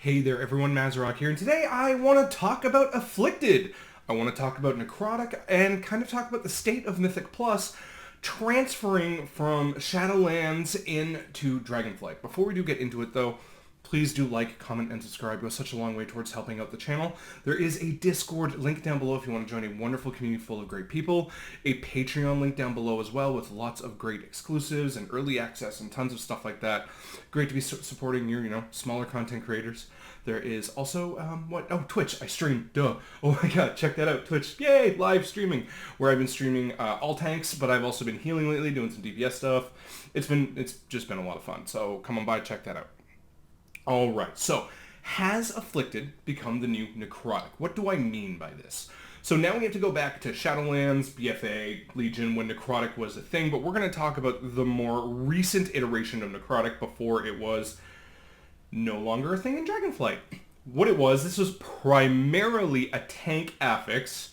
Hey there everyone, Mazarok here, and today I want to talk about Afflicted. I want to talk about Necrotic and kind of talk about the state of Mythic Plus transferring from Shadowlands into Dragonflight. Before we do get into it though, please do like, comment, and subscribe. It goes such a long way towards helping out the channel. There is a Discord link down below if you want to join a wonderful community full of great people. A Patreon link down below as well with lots of great exclusives and early access and tons of stuff like that. Great to be supporting your, smaller content creators. There is also, Twitch. I stream. Duh. Oh my god, check that out. Twitch. Yay! Live streaming. Where I've been streaming all tanks, but I've also been healing lately, doing some DPS stuff. It's just been a lot of fun. So come on by, check that out. Alright, so has Afflicted become the new Necrotic? What do I mean by this? So now we have to go back to Shadowlands, BFA, Legion, when Necrotic was a thing, but we're going to talk about the more recent iteration of Necrotic before it was no longer a thing in Dragonflight. What it was, this was primarily a tank affix,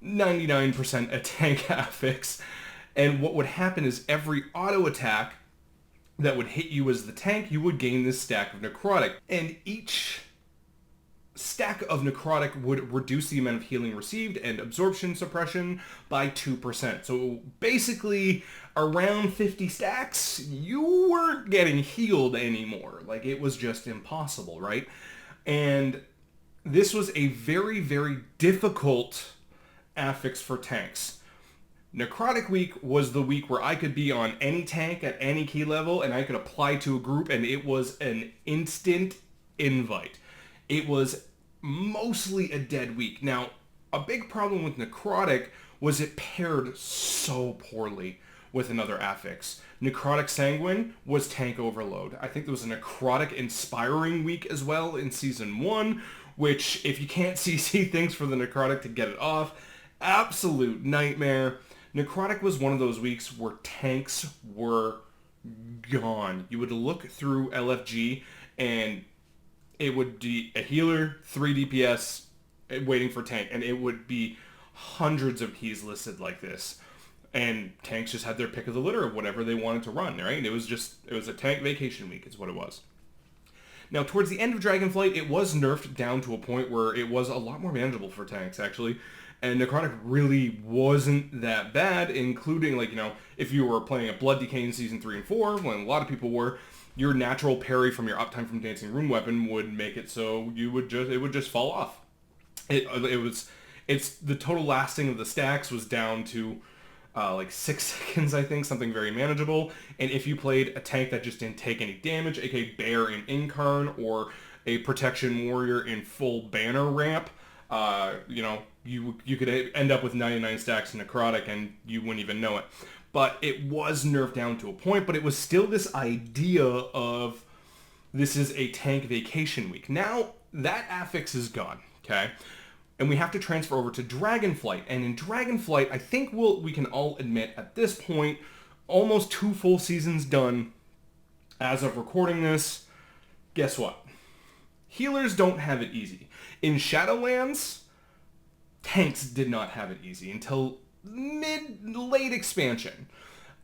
99% a tank affix, and what would happen is every auto attack that would hit you as the tank, you would gain this stack of Necrotic. And each stack of Necrotic would reduce the amount of healing received and absorption suppression by 2%. So basically, around 50 stacks, you weren't getting healed anymore. Like, it was just impossible, right? And this was a very, very difficult affix for tanks. Necrotic week was the week where I could be on any tank at any key level and I could apply to a group and it was an instant invite. It was mostly a dead week. Now, a big problem with Necrotic was it paired so poorly with another affix. Necrotic Sanguine was tank overload. I think there was a Necrotic Inspiring week as well in Season 1, which if you can't CC things for the Necrotic to get it off, absolute nightmare. Necrotic was one of those weeks where tanks were gone. You would look through LFG and it would be a healer, 3 DPS, waiting for tank, and it would be hundreds of keys listed like this. And tanks just had their pick of the litter of whatever they wanted to run, right? It was a tank vacation week is what it was. Now, towards the end of Dragonflight, it was nerfed down to a point where it was a lot more manageable for tanks, actually. And Necrotic really wasn't that bad, including, if you were playing a Blood Decay in Season 3 and 4, when a lot of people were, your natural parry from your uptime from Dancing Rune Weapon would make it so it would just fall off. It's the total lasting of the stacks was down to 6 seconds, I think, something very manageable. And if you played a tank that just didn't take any damage, aka Bear in Incarn, or a Protection Warrior in full banner ramp, you could end up with 99 stacks in Necrotic and you wouldn't even know it. But it was nerfed down to a point, but it was still this idea of this is a tank vacation week. Now, that affix is gone, okay? And we have to transfer over to Dragonflight. And in Dragonflight, I think we can all admit at this point, almost 2 full seasons done as of recording this. Guess what? Healers don't have it easy. In Shadowlands, tanks did not have it easy until late expansion.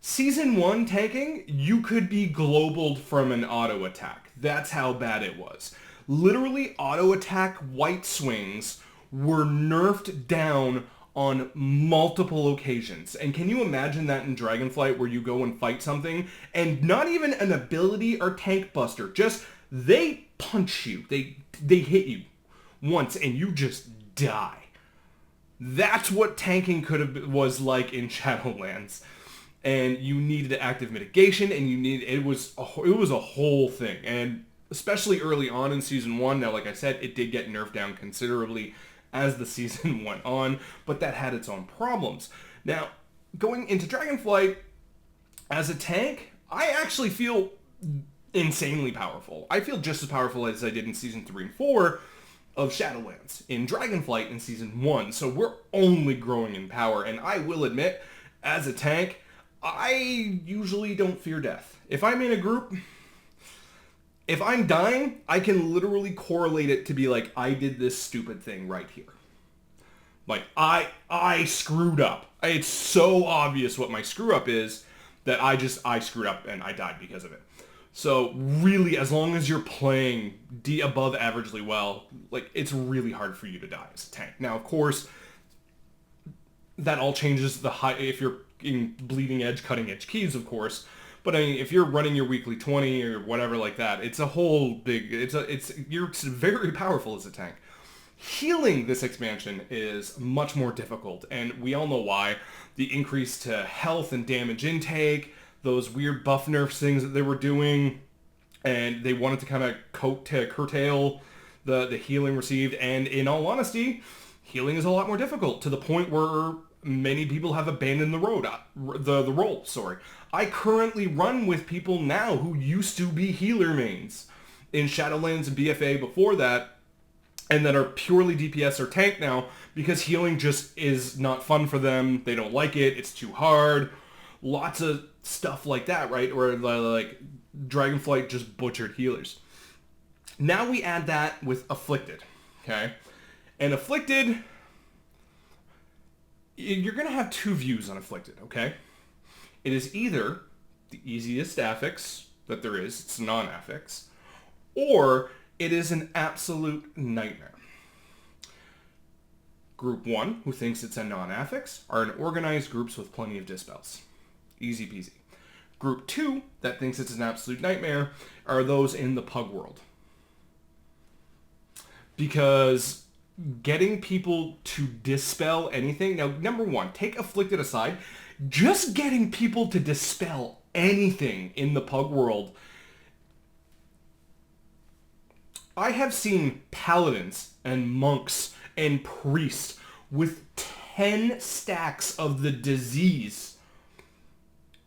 Season 1 tanking, you could be globaled from an auto attack. That's how bad it was. Literally, auto attack white swings were nerfed down on multiple occasions. And can you imagine that in Dragonflight where you go and fight something and not even an ability or tank buster, just they punch you, they hit you once and you just die. That's what tanking was like in Shadowlands. And you needed active mitigation and it was a whole thing. And especially early on in Season 1, now like I said, it did get nerfed down considerably as the season went on, but that had its own problems. Now, going into Dragonflight, as a tank, I actually feel insanely powerful. I feel just as powerful as I did in Season 3 and 4 of Shadowlands in Dragonflight in Season 1, so we're only growing in power, and I will admit, as a tank, I usually don't fear death. If I'm in a group, if I'm dying, I can literally correlate it to be like, I did this stupid thing right here. Like, I screwed up. It's so obvious what my screw up is that I screwed up and I died because of it. So really, as long as you're playing above averagely well, like, it's really hard for you to die as a tank. Now, of course, that all changes if you're in bleeding edge, cutting edge keys, of course. But I mean, if you're running your weekly 20 or whatever like that, it's a whole big, you're very powerful as a tank. Healing this expansion is much more difficult, and we all know why. The increase to health and damage intake, those weird buff nerfs things that they were doing, and they wanted to kind of curtail the healing received, and in all honesty, healing is a lot more difficult, to the point where many people have abandoned the role. I currently run with people now who used to be healer mains in Shadowlands and BFA before that, and that are purely DPS or tank now, because healing just is not fun for them. They don't like it. It's too hard. Lots of stuff like that, right? Or like Dragonflight just butchered healers. Now we add that with Afflicted, okay? And Afflicted, you're going to have two views on Afflicted, okay? It is either the easiest affix that there is, it's non-affix, or it is an absolute nightmare. Group 1, who thinks it's a non-affix, are in organized groups with plenty of dispels. Easy peasy. Group 2, that thinks it's an absolute nightmare, are those in the pug world. Because getting people to dispel anything... Now, number one, take Afflicted aside. Just getting people to dispel anything in the pug world... I have seen paladins and monks and priests with 10 stacks of the disease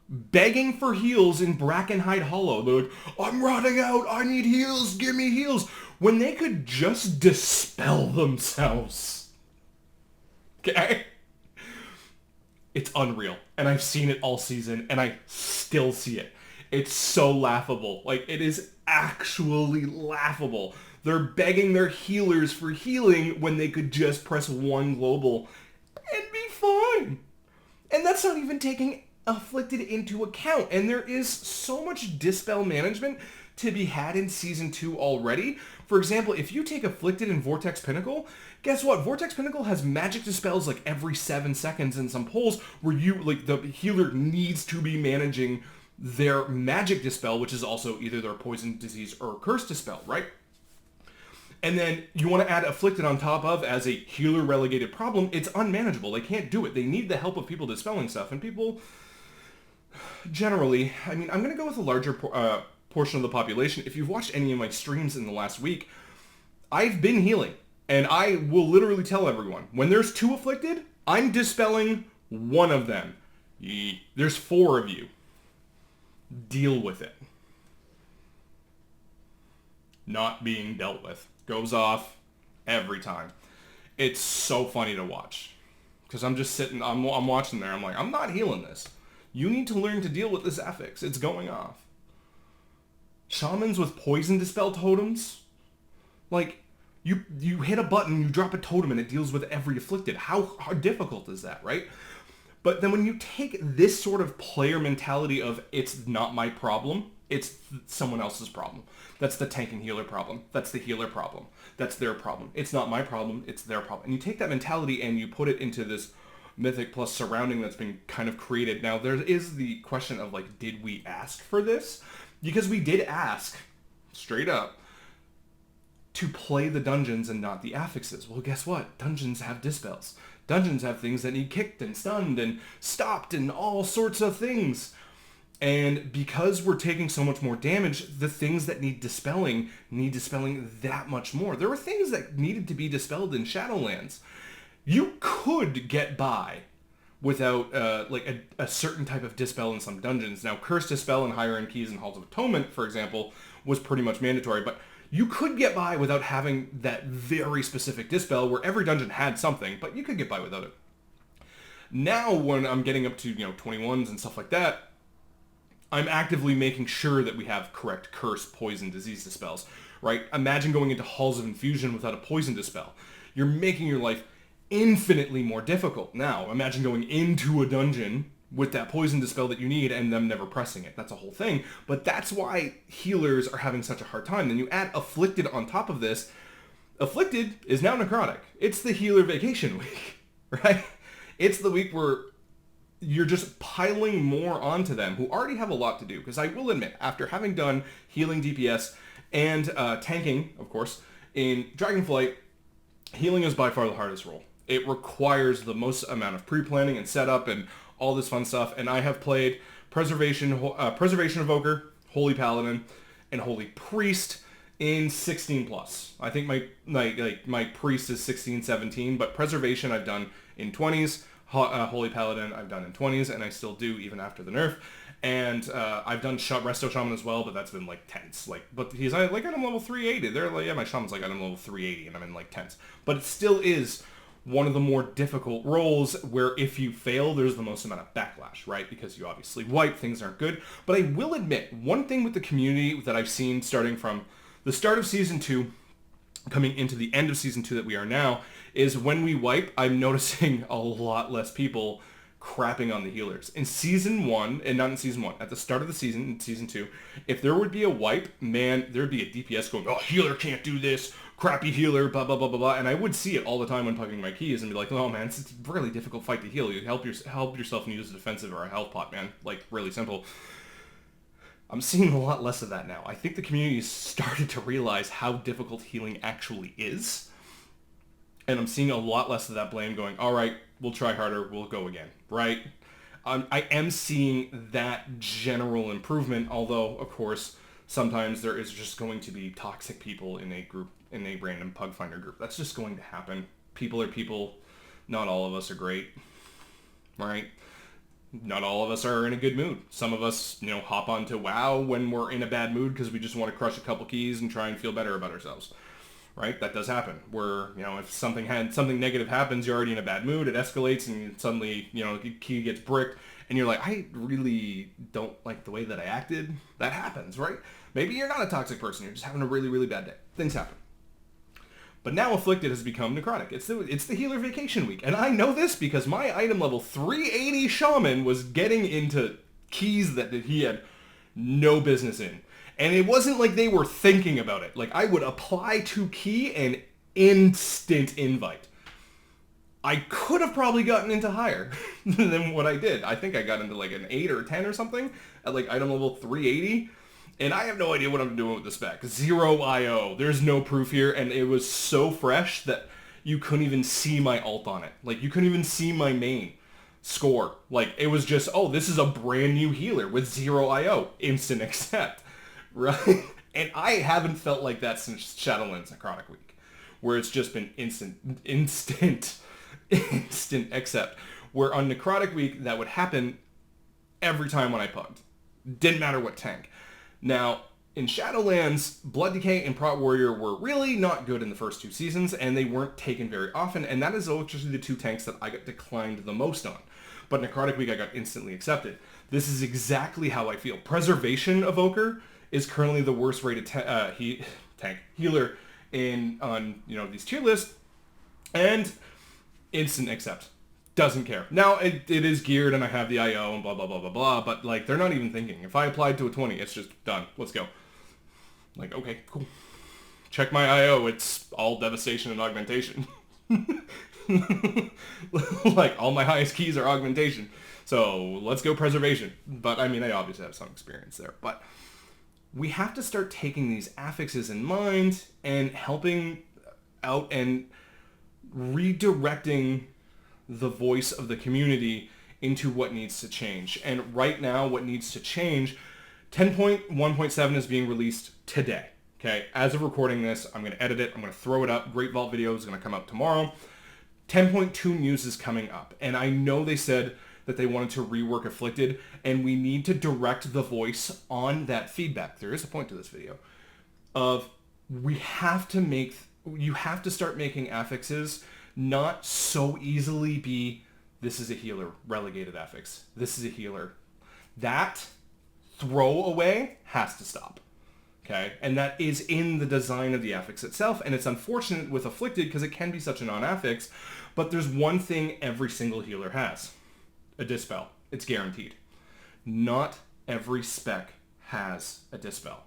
begging for heals in Brackenhide Hollow. They're like, I'm running out, I need heals, give me heals. When they could just dispel themselves. Okay? It's unreal. And I've seen it all season, and I still see it. It's so laughable. Like, it is actually laughable. They're begging their healers for healing when they could just press one global and be fine. And that's not even taking Afflicted into account. And there is so much dispel management to be had in Season 2 already. For example, if you take Afflicted in Vortex Pinnacle, guess what? Vortex Pinnacle has magic dispels like every 7 seconds in some pulls where the healer needs to be managing their magic dispel, which is also either their poison, disease, or curse dispel, right? And then you want to add Afflicted on top of as a healer relegated problem. It's unmanageable. They can't do it. They need the help of people dispelling stuff. And people, generally, I mean, I'm going to go with a larger portion of the population. If you've watched any of my streams in the last week, I've been healing. And I will literally tell everyone, when there's 2 Afflicted, I'm dispelling one of them. There's 4 of you. Deal with it. Not being dealt with. Goes off every time. It's so funny to watch. Because I'm just sitting, I'm watching there, I'm like, I'm not healing this. You need to learn to deal with this affix. It's going off. Shamans with poison dispel totems? Like, you hit a button, you drop a totem, and it deals with every Afflicted. How difficult is that, right? But then when you take this sort of player mentality of, it's not my problem, it's someone else's problem. That's the tank and healer problem. That's the healer problem. That's their problem. It's not my problem, it's their problem. And you take that mentality and you put it into this Mythic Plus surrounding that's been kind of created. Now, there is the question of, like, did we ask for this? Because we did ask, straight up, to play the dungeons and not the affixes. Well, guess what? Dungeons have dispels. Dungeons have things that need kicked and stunned and stopped and all sorts of things. And because we're taking so much more damage, the things that need dispelling that much more. There were things that needed to be dispelled in Shadowlands. You could get by without a certain type of dispel in some dungeons. Now, Curse Dispel in higher end keys and Halls of Atonement, for example, was pretty much mandatory, but you could get by without having that very specific dispel where every dungeon had something, but you could get by without it. Now, when I'm getting up to 21s and stuff like that, I'm actively making sure that we have correct curse, poison, disease dispels, right? Imagine going into Halls of Infusion without a poison dispel. You're making your life infinitely more difficult. Now, imagine going into a dungeon with that poison dispel that you need and them never pressing it. That's a whole thing. But that's why healers are having such a hard time. Then you add Afflicted on top of this. Afflicted is now Necrotic. It's the healer vacation week, right? It's the week where you're just piling more onto them who already have a lot to do. Because I will admit, after having done healing DPS and tanking, of course, in Dragonflight, healing is by far the hardest role. It requires the most amount of pre-planning and setup and all this fun stuff. And I have played Preservation Evoker, Holy Paladin, and Holy Priest in 16 plus. I think my Priest is 16, 17, but Preservation I've done in 20s. Holy Paladin I've done in 20s, and I still do even after the nerf. And I've done Resto Shaman as well, but that's been like 10s. But he's like item level 380. They're like, yeah, my Shaman's like item level 380, and I'm in like 10s. But it still is one of the more difficult roles where if you fail, there's the most amount of backlash, right? Because you obviously wipe, things aren't good. But I will admit, one thing with the community that I've seen starting from the start of Season 2, coming into the end of Season 2 that we are now, is when we wipe, I'm noticing a lot less people crapping on the healers. In Season 1, and not in Season 1, at the start of the season, in Season 2, if there would be a wipe, man, there'd be a DPS going, oh, healer can't do this, crappy healer, blah, blah, blah, blah, blah. And I would see it all the time when pucking my keys and be like, oh, man, it's a really difficult fight to heal. You help yourself and use a defensive or a health pot, man. Like, really simple. I'm seeing a lot less of that now. I think the community started to realize how difficult healing actually is. And I'm seeing a lot less of that blame going, all right, we'll try harder, we'll go again, right? I am seeing that general improvement, although, of course, sometimes there is just going to be toxic people in a group, in a random Pug Finder group. That's just going to happen. People are people. Not all of us are great, right? Not all of us are in a good mood. Some of us, hop onto WoW when we're in a bad mood because we just want to crush a couple keys and try and feel better about ourselves. Right? That does happen. Where, if something negative happens, you're already in a bad mood, it escalates, and suddenly, the key gets bricked, and you're like, I really don't like the way that I acted. That happens, right? Maybe you're not a toxic person, you're just having a really, really bad day. Things happen. But now Afflicted has become Necrotic. It's the healer vacation week. And I know this because my item level 380 Shaman was getting into keys that he had no business in. And it wasn't like they were thinking about it. Like, I would apply to key and instant invite. I could have probably gotten into higher than what I did. I think I got into like an 8 or 10 or something at like item level 380. And I have no idea what I'm doing with the spec. 0 IO. There's no proof here. And it was so fresh that you couldn't even see my ult on it. Like, you couldn't even see my main score. Like, it was just, oh, this is a brand new healer with 0 IO. Instant accept. Right? And I haven't felt like that since Shadowlands Necrotic Week, where it's just been instant accept. Where on Necrotic Week, that would happen every time when I pugged. Didn't matter what tank. Now, in Shadowlands, Blood Decay and Prot Warrior were really not good in the first 2 seasons, and they weren't taken very often, and that is actually the 2 tanks that I got declined the most on. But Necrotic Week, I got instantly accepted. This is exactly how I feel. Preservation Evoker is currently the worst rated healer on these tier lists, and instant accept. Doesn't care. Now, it is geared and I have the IO and blah, blah, blah, blah, blah, but like, they're not even thinking. If I applied to a 20, it's just done. Let's go. Like, okay, cool. Check my IO. It's all devastation and augmentation. Like, all my highest keys are augmentation. So let's go preservation. But I mean, I obviously have some experience there, but we have to start taking these affixes in mind and helping out and redirecting the voice of the community into what needs to change. And right now, what needs to change, 10.1.7 is being released today. Okay, as of recording this, I'm going to edit it. I'm going to throw it up. Great Vault video is going to come up tomorrow. 10.2 news is coming up. And I know they said that they wanted to rework Afflicted, and we need to direct the voice on that feedback. There is a point to this video of you have to start making affixes not so easily be, this is a healer, relegated affix. This is a healer. That throwaway has to stop. Okay? And that is in the design of the affix itself, and it's unfortunate with Afflicted because it can be such a non-affix, but there's one thing every single healer has. A dispel. It's guaranteed. Not every spec has a dispel.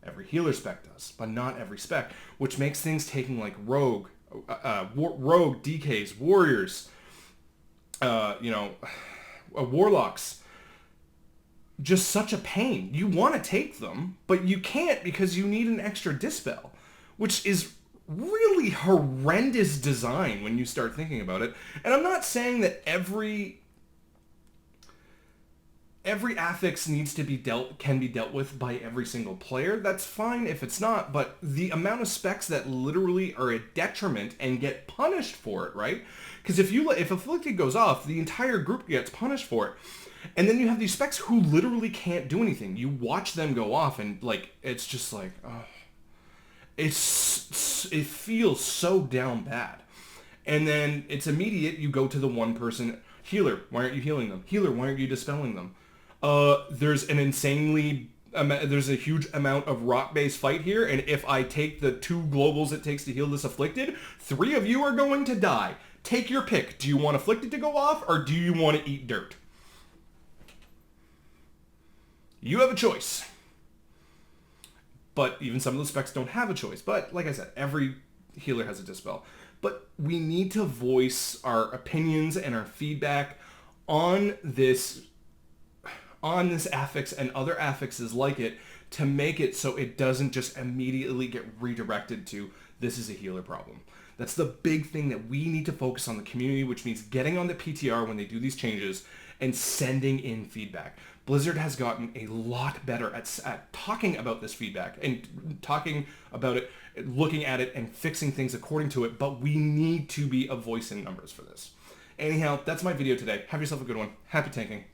Every healer spec does, but not every spec, which makes things taking like rogue, DKs, warriors, warlocks, just such a pain. You want to take them, but you can't because you need an extra dispel, which is really horrendous design when you start thinking about it. And I'm not saying that every affix can be dealt with by every single player. That's fine if it's not, but the amount of specs that literally are a detriment and get punished for it, right? Because if Afflicted goes off, the entire group gets punished for it. And then you have these specs who literally can't do anything. You watch them go off and like it's just like, oh, it feels so down bad. And then it's immediate. You go to the one person, healer, why aren't you healing them? Healer, why aren't you dispelling them? There's a huge amount of rock-based fight here, and if I take the 2 globals it takes to heal this Afflicted, 3 of you are going to die. Take your pick. Do you want Afflicted to go off, or do you want to eat dirt? You have a choice. But even some of the specs don't have a choice. But, like I said, every healer has a dispel. But we need to voice our opinions and our feedback on this affix and other affixes like it to make it so it doesn't just immediately get redirected to this is a healer problem. That's the big thing that we need to focus on the community, which means getting on the PTR when they do these changes and sending in feedback. Blizzard has gotten a lot better at talking about this feedback and talking about it, looking at it and fixing things according to it, but we need to be a voice in numbers for this. Anyhow, that's my video today. Have yourself a good one. Happy tanking.